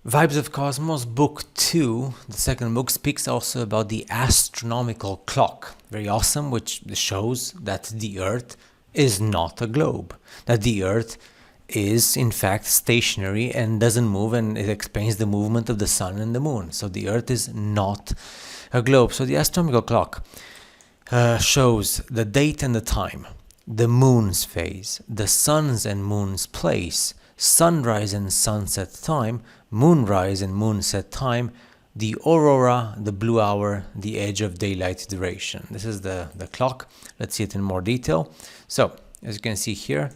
Vibes of Cosmos, Book 2, the second book, speaks also about the astronomical clock. Very awesome, which shows that the Earth is not a globe, that the Earth is in fact stationary and doesn't move, and it explains the movement of the sun and the moon. So the Earth is not a globe. So the astronomical clock shows the date and the time, the moon's phase, the sun's and moon's place, sunrise and sunset time, moonrise and moonset time, the aurora, the blue hour, the edge of daylight duration. This is the clock. Let's see it in more detail. So, as you can see here,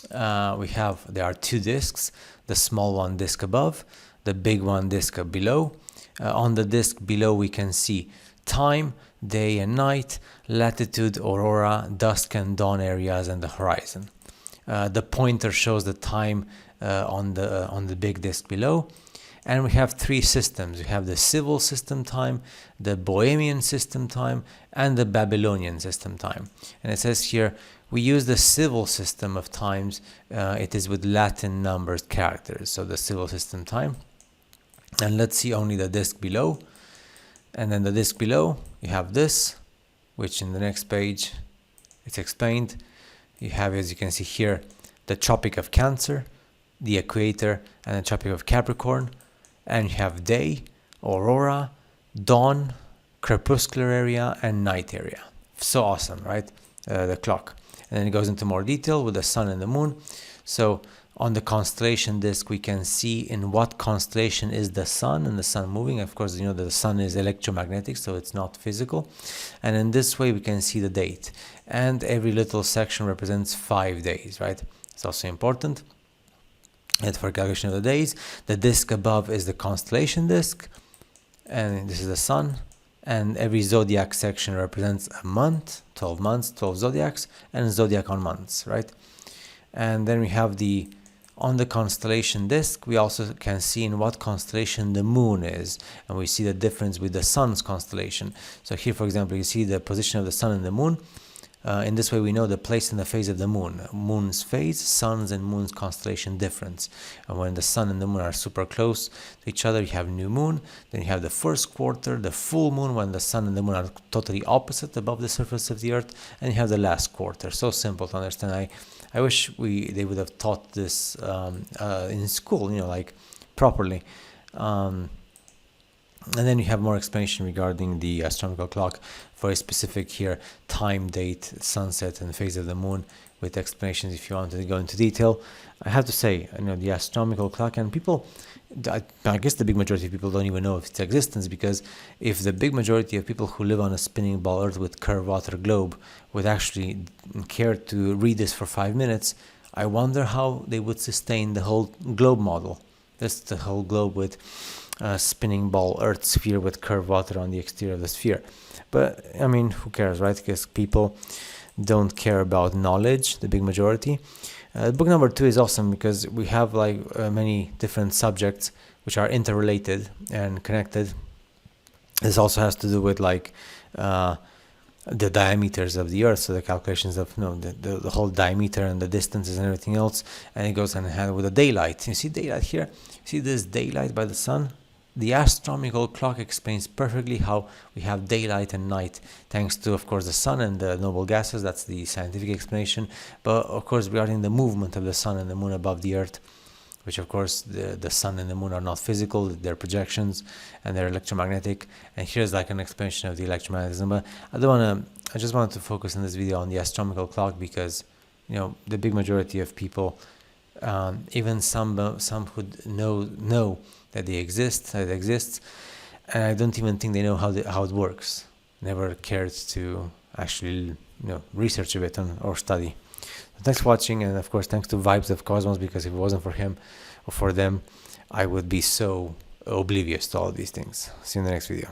there are two discs, the small one disc above, the big one disc below. On the disc below we can see time, day and night, latitude, aurora, dusk and dawn areas, and the horizon. The pointer shows the time on the big disk below, and we have three systems. We have the civil system time, the Bohemian system time, and the Babylonian system time. And it says here we use the civil system of times. It is with Latin numbered characters, so the civil system time. And let's see only the disk below. And then the disk below, you have this, which in the next page it's explained. You have, as you can see here, the Tropic of Cancer, the Equator, and the Tropic of Capricorn. And you have day, aurora, dawn, crepuscular area, and night area. So awesome, right? The clock. And then it goes into more detail with the sun and the moon. So on the constellation disk, we can see in what constellation is the sun and the sun moving. Of course, you know that the sun is electromagnetic, so it's not physical. And in this way, we can see the date. And every little section represents 5 days, right? It's also important. And for calculation of the days, the disk above is the constellation disk, and this is the sun. And every zodiac section represents a month, 12 months, 12 zodiacs, and zodiac on months, right? And then we have on the constellation disk, we also can see in what constellation the moon is, and we see the difference with the sun's constellation. So here, for example, you see the position of the sun and the moon. In this way, we know the place and the phase of the moon. Moon's phase, sun's and moon's constellation difference. And when the sun and the moon are super close to each other, you have new moon. Then you have the first quarter, the full moon, when the sun and the moon are totally opposite above the surface of the earth. And you have the last quarter. So simple to understand. I wish they would have taught this in school, like properly. And then you have more explanation regarding the astronomical clock, very specific here, time, date, sunset, and phase of the moon, with explanations if you want to go into detail. I have to say, the astronomical clock, and people, I guess the big majority of people don't even know of its existence, because if the big majority of people who live on a spinning ball Earth with curved water globe would actually care to read this for 5 minutes, I wonder how they would sustain the whole globe model. That's the whole globe with spinning ball Earth sphere with curved water on the exterior of the sphere. But who cares, right? Because people don't care about knowledge, the big majority. Book number 2 is awesome because we have many different subjects which are interrelated and connected. This also has to do with the diameters of the Earth, so the calculations of the whole diameter and the distances and everything else, and it goes hand in hand with the daylight. You see daylight here? See this daylight by the sun? The astronomical clock explains perfectly how we have daylight and night, thanks to, of course, the sun and the noble gases. That's the scientific explanation. But, of course, regarding the movement of the sun and the moon above the Earth, which, of course, the sun and the moon are not physical, they're projections, and they're electromagnetic. And here's an explanation of the electromagnetism. But I just wanted to focus in this video on the astronomical clock because, the big majority of people, even some who know that it exists, and I don't even think they know how it works. Never cared to actually research a bit or study. So thanks for watching, and of course thanks to Vibes of Cosmos, because if it wasn't for him or for them, I would be so oblivious to all of these things. See you in the next video.